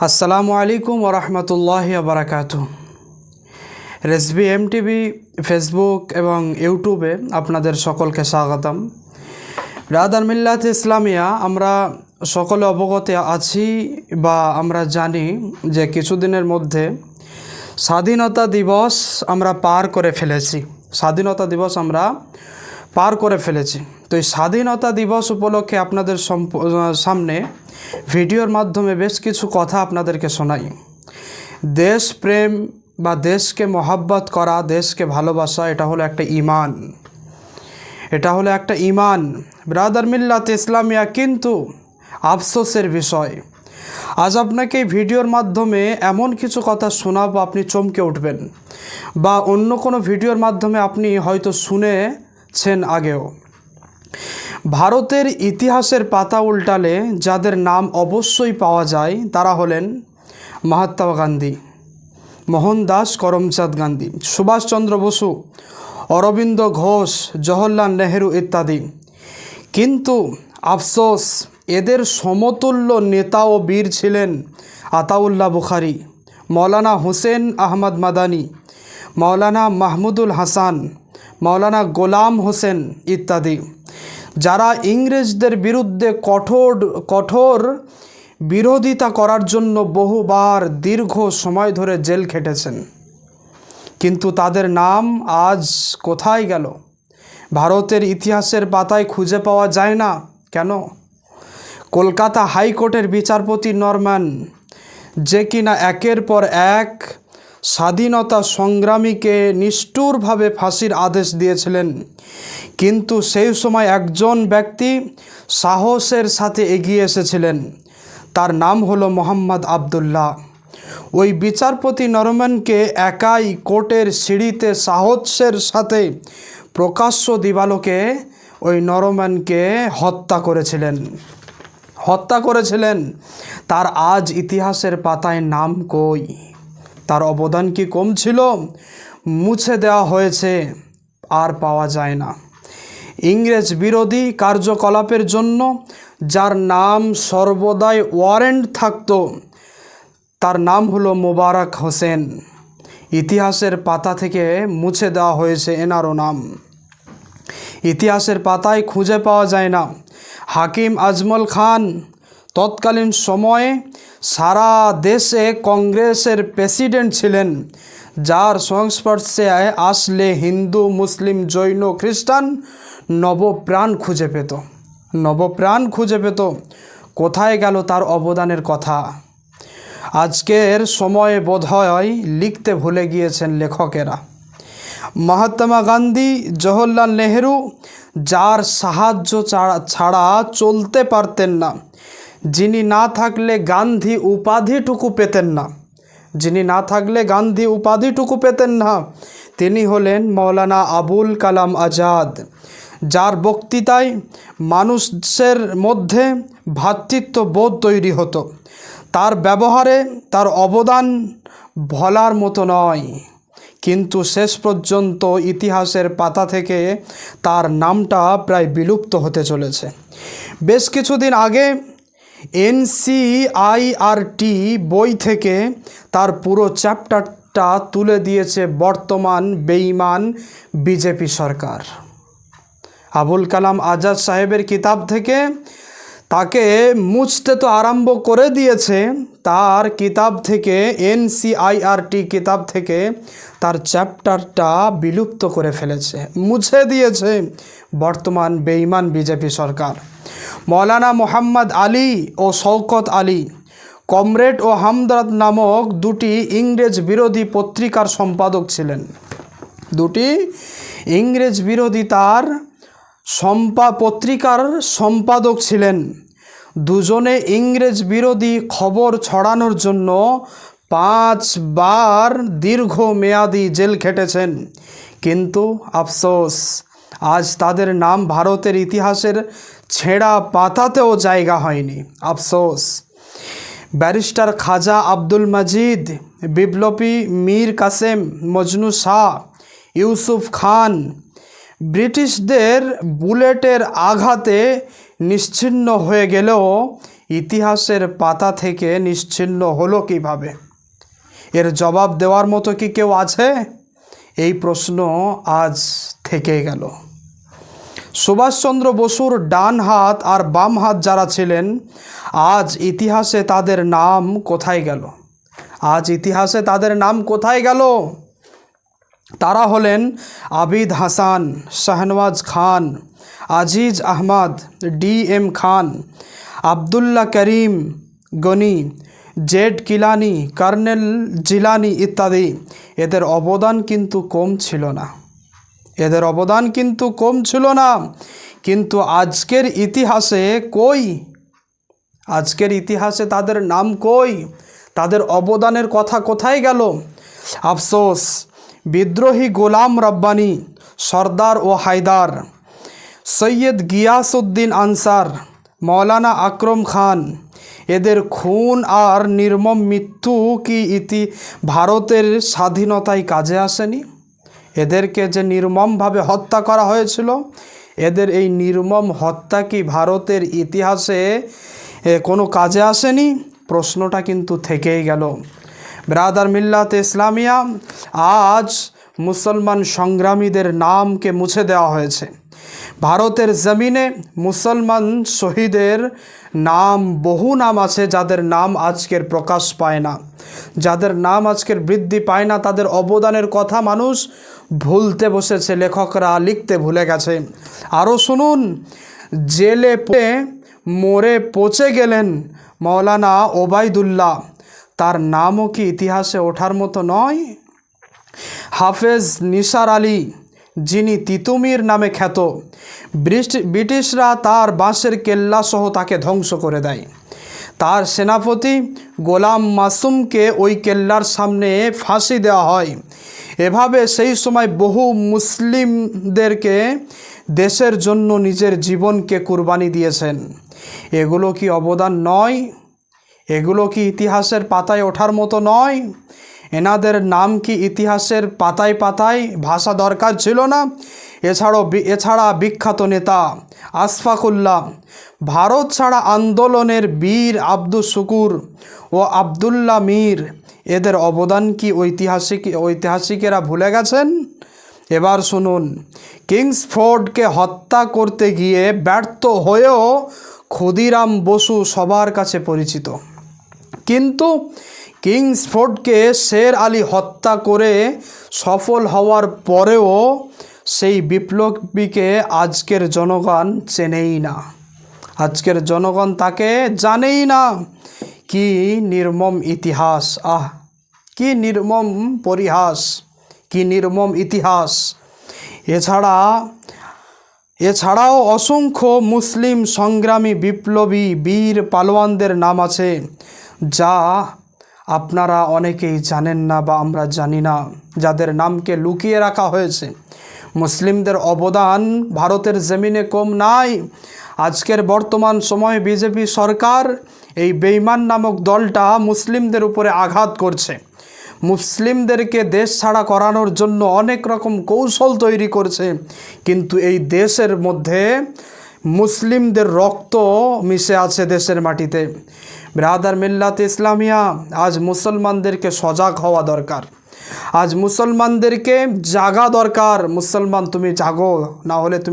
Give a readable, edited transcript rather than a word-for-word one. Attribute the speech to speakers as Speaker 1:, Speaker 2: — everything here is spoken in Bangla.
Speaker 1: আসসালামু আলাইকুম ওরহমতুল্লাহি ওবারাকাতুহু। রেসবি এমটিভি ফেসবুক এবং ইউটিউবে আপনাদের সকলকে স্বাগতম। ব্রাদার মিল্লাত ইসলামিয়া আমরা সকলে অবগত আছি বা আমরা জানি যে কিছুদিনের মধ্যে স্বাধীনতা দিবস আমরা পার করে ফেলেছি। তো এই স্বাধীনতা দিবস উপলক্ষে আপনাদের সামনে ভিডিওর মাধ্যমে বেশ কিছু কথা আপনাদেরকে শোনাই। দেশপ্রেম বা দেশকে মহাব্বত করা, দেশকে ভালোবাসা, এটা হলো একটা ঈমান। ব্রাদার মিল্লাত ইসলামিয়া, কিন্তু আফসোসের বিষয়, আজ আপনাকে এই ভিডিওর মাধ্যমে এমন কিছু কথা শোনাবো আপনি চমকে উঠবেন, বা অন্য কোনো ভিডিওর মাধ্যমে আপনি হয়তো শুনেছেন আগেও। ভারতের ইতিহাসের পাতা উল্টালে যাদের নাম অবশ্যই পাওয়া যায় তারা হলেন মহাত্মা গান্ধী, মোহনদাস করমচাঁদ গান্ধী, সুভাষচন্দ্র বসু, অরবিন্দ ঘোষ, জওহরলাল নেহেরু ইত্যাদি। কিন্তু আফসোস, এদের সমতুল্য নেতা ও বীর ছিলেন আতাউল্লাহ বুখারি, মৌলানা হুসেন আহমদ মাদানী, মৌলানা মাহমুদুল হাসান, মৌলানা গোলাম হোসেন ইত্যাদি, যারা ইংরেজদের বিরুদ্ধে কঠোর বিরোধিতা করার জন্য বহুবার দীর্ঘ সময় ধরে জেল খেটেছেন। কিন্তু তাদের নাম আজ কোথায় গেল? ভারতের ইতিহাসের পাতায় খুঁজে পাওয়া যায় না কেন? কলকাতা হাইকোর্টের বিচারপতি নরম্যান, যে কিনা একের পর এক স্বাধীনতা সংগ্রামীকে নিষ্ঠুরভাবে ফাঁসির আদেশ দিয়েছিলেন, কিন্তু সেই সময় একজন ব্যক্তি সাহসের সাথে এগিয়ে এসেছিলেন। তার নাম হলো মোহাম্মদ আবদুল্লাহ। ওই বিচারপতি নরম্যানকে একাই কোর্টের সিঁড়িতে সাহসের সাথে প্রকাশ্য দিবালোকে ওই নরম্যানকে হত্যা করেছিলেন। তার আজ ইতিহাসের পাতায় নাম কই? তার অবদান কি কম ছিল? মুছে দেওয়া হয়েছে, আর পাওয়া যায় না। ইংরেজ বিরোধী কার্যকলাপের জন্য যার নাম সর্বদাই ওয়ারেন্ট থাকত, তার নাম হলো মোবারক হোসেন। ইতিহাসের পাতা থেকে মুছে দেওয়া হয়েছে এনারও নাম, ইতিহাসের পাতায় খুঁজে পাওয়া যায় না। হাকিম আজমল খান তৎকালীন সময়ে সারা দেশে কংগ্রেসের প্রেসিডেন্ট ছিলেন, যার সংস্পর্শে আসলে হিন্দু, মুসলিম, জৈন, খ্রিস্টান নবপ্রাণ খুঁজে পেত। কোথায় গেল তার অবদানের কথা? আজকের সময়ে বোধহয় লিখতে ভুলে গিয়েছেন লেখকেরা। মহাত্মা গান্ধী, জওহরলাল নেহেরু, যার সাহায্য ছাড়া চলতে পারতেন না, যিনি না থাকলে গান্ধী উপাধিটুকু পেতেন না, তিনি হলেন মৌলানা আবুল কালাম আজাদ, যার বক্তৃতায় মানুষের মধ্যে ভ্রাতৃত্ববোধ তৈরি হতো। তার ব্যবহারে তার অবদান ভোলার মতো নয়, কিন্তু শেষ পর্যন্ত ইতিহাসের পাতা থেকে তার নামটা প্রায় বিলুপ্ত হতে চলেছে। বেশ কিছুদিন আগে NCERT বই থেকে তার পুরো চ্যাপ্টারটা তুলে দিয়েছে বর্তমান বেঈমান বিজেপি সরকার। আবুল কালাম আজাদ সাহেবের কিতাব থেকে তাকে মুছতে তো আরম্ভ করে দিয়েছে, তার কিতাব থেকে, NCERT কিতাব থেকে তার চ্যাপ্টারটা বিলুপ্ত করে ফেলেছে, মুছে দিয়েছে বর্তমান বেঈমান বিজেপি সরকার। মৌলানা মোহাম্মদ আলী ও শওকত আলী, কমরেড ও হামদর্দ নামক দুটি ইংরেজ বিরোধী পত্রিকার সম্পাদক ছিলেন। পত্রিকার সম্পাদক ছিলেন। দুজনে ইংরেজ বিরোধী খবর ছড়ানোর জন্য 5 বার দীর্ঘমেয়াদী জেল খেটেছেন। কিন্তু আফসোস, আজ তাদের নাম ভারতের ইতিহাসের ছেঁড়া পাতাতেও জায়গা হয়নি। আফসোস। ব্যারিস্টার খাজা আব্দুল মজিদ, বিপ্লবী মীর কাসেম, মজনু শাহ, ইউসুফ খান ব্রিটিশদের বুলেটের আঘাতে নিশ্চিহ্ন হয়ে গেলেও ইতিহাসের পাতা থেকে নিশ্চিহ্ন হলো কিভাবে? এর জবাব দেওয়ার মতো কি কেউ আছে? এই প্রশ্ন আজ থেকে গেল। সুভাষচন্দ্র বসুর ডান হাত আর বাম হাত যারা ছিলেন, আজ ইতিহাসে তাদের নাম কোথায় গেল? আজ ইতিহাসে তাদের নাম কোথায় গেল? তারা হলেন Abid Hasan, Shahnawaz Khan, Aziz Ahmad, DM Khan, Abdullah Karim Gani, Z Kilani, colonel Jilani ইত্যাদি। এদের অবদান কিন্তু কম ছিল না, এদের অবদান কিন্তু কম ছিল না। কিন্তু আজকের ইতিহাসে কই? আজকের ইতিহাসে তাদের নাম কই? তাদের অবদানের কথা কোথায় গেল? আফসোস, বিদ্রোহী গোলাম রব্বানি, সর্দার ও হায়দার, সৈয়দ গিয়াসউদ্দিন আনসার, মৌলানা আকরম খান, এদের খুন আর নির্মম মৃত্যু কি ভারতের স্বাধীনতায় কাজে আসেনি? এদেরকে যে নির্মমভাবে হত্যা করা হয়েছিল, এদের এই নির্মম হত্যা কি ভারতের ইতিহাসে কোনো কাজে আসেনি? প্রশ্নটা কিন্তু থেকেই গেল। ব্রাদার মিল্লাত ইসলামিয়া, আজ মুসলমান সংগ্রামীদের নামকে মুছে দেওয়া হয়েছে। ভারতের জমিনে মুসলমান শহীদের নাম, বহু নাম আছে যাদের নাম আজকের প্রকাশ পায় না, যাদের নাম আজকের বৃদ্ধি পায় না। তাদের অবদানের কথা মানুষ ভুলতে বসেছে, লেখকরা লিখতে ভুলে গেছে। আরও শুনুন, জেলে মরে পচে গেলেন মৌলানা ওবায়দুল্লাহ, তার নামও কি ইতিহাসে ওঠার মতো নয়? হাফেজ নিসার আলী, যিনি তিতুমির নামে খ্যাত, ব্রিটিশরা তার বাঁশের কেল্লা সহ তাকে ধ্বংস করে দেয়। তার সেনাপতি গোলাম মাসুমকে ওই কেল্লার সামনে ফাঁসি দেওয়া হয়। এভাবে সেই সময় বহু মুসলিমদেরকে দেশের জন্য নিজের জীবনকে কুরবানি দিয়েছেন। এগুলো কি অবদান নয়? এগুলো কি ইতিহাসের পাতায় ওঠার মতো নয়? এনাদের নাম কি ইতিহাসের পাতায় পাতায় ভাষা দরকার ছিল না? এছাড়া বিখ্যাত নেতা আশফাকুল্লাহ, ভারত ছাড়া আন্দোলনের বীর আব্দুস শুকুর ও আবদুল্লাহ মীর, এদের অবদান কি ঐতিহাসিকেরা ভুলে গেছেন? এবার শুনুন, কিংসফোর্ডকে হত্যা করতে গিয়ে ব্যর্থ হয়েও ক্ষুদিরাম বসু সবার কাছে পরিচিত, কিন্তু কিংসফোর্ডকে শের আলী হত্যা করে সফল হওয়ার পরেও সেই বিপ্লবীকে আজকের জনগণ চেনেই না, আজকের জনগণ তাকে জানেই না। কি নির্মম ইতিহাস! আহ, কি নির্মম পরিহাস, কি নির্মম ইতিহাস! এছাড়াও অসংখ্য মুসলিম সংগ্রামী, বিপ্লবী, বীর পালোয়ানদের নাম আছে যা আপনারা অনেকেই জানেন না বা আমরা জানি না, যাদের নামকে লুকিয়ে রাখা হয়েছে। মুসলিমদের অবদান ভারতের জমিনে কম নাই। আজকের বর্তমান সময়ে বিজেপি সরকার, এই বেঈমান নামক দলটা মুসলিমদের উপরে আঘাত করছে, মুসলিমদেরকে দেশ ছাড়া করানোর জন্য অনেক রকম কৌশল তৈরি করছে। কিন্তু এই দেশের মধ্যে মুসলিমদের রক্ত মিশে আছে দেশের মাটিতে। ব্রাদার মিল্লাত ইসলামিয়া, আজ মুসলমানদেরকে সজাগ হওয়া দরকার, আজ মুসলমানদেরকে জাগা দরকার। মুসলমান, তুমি জাগো, না হলে তুমি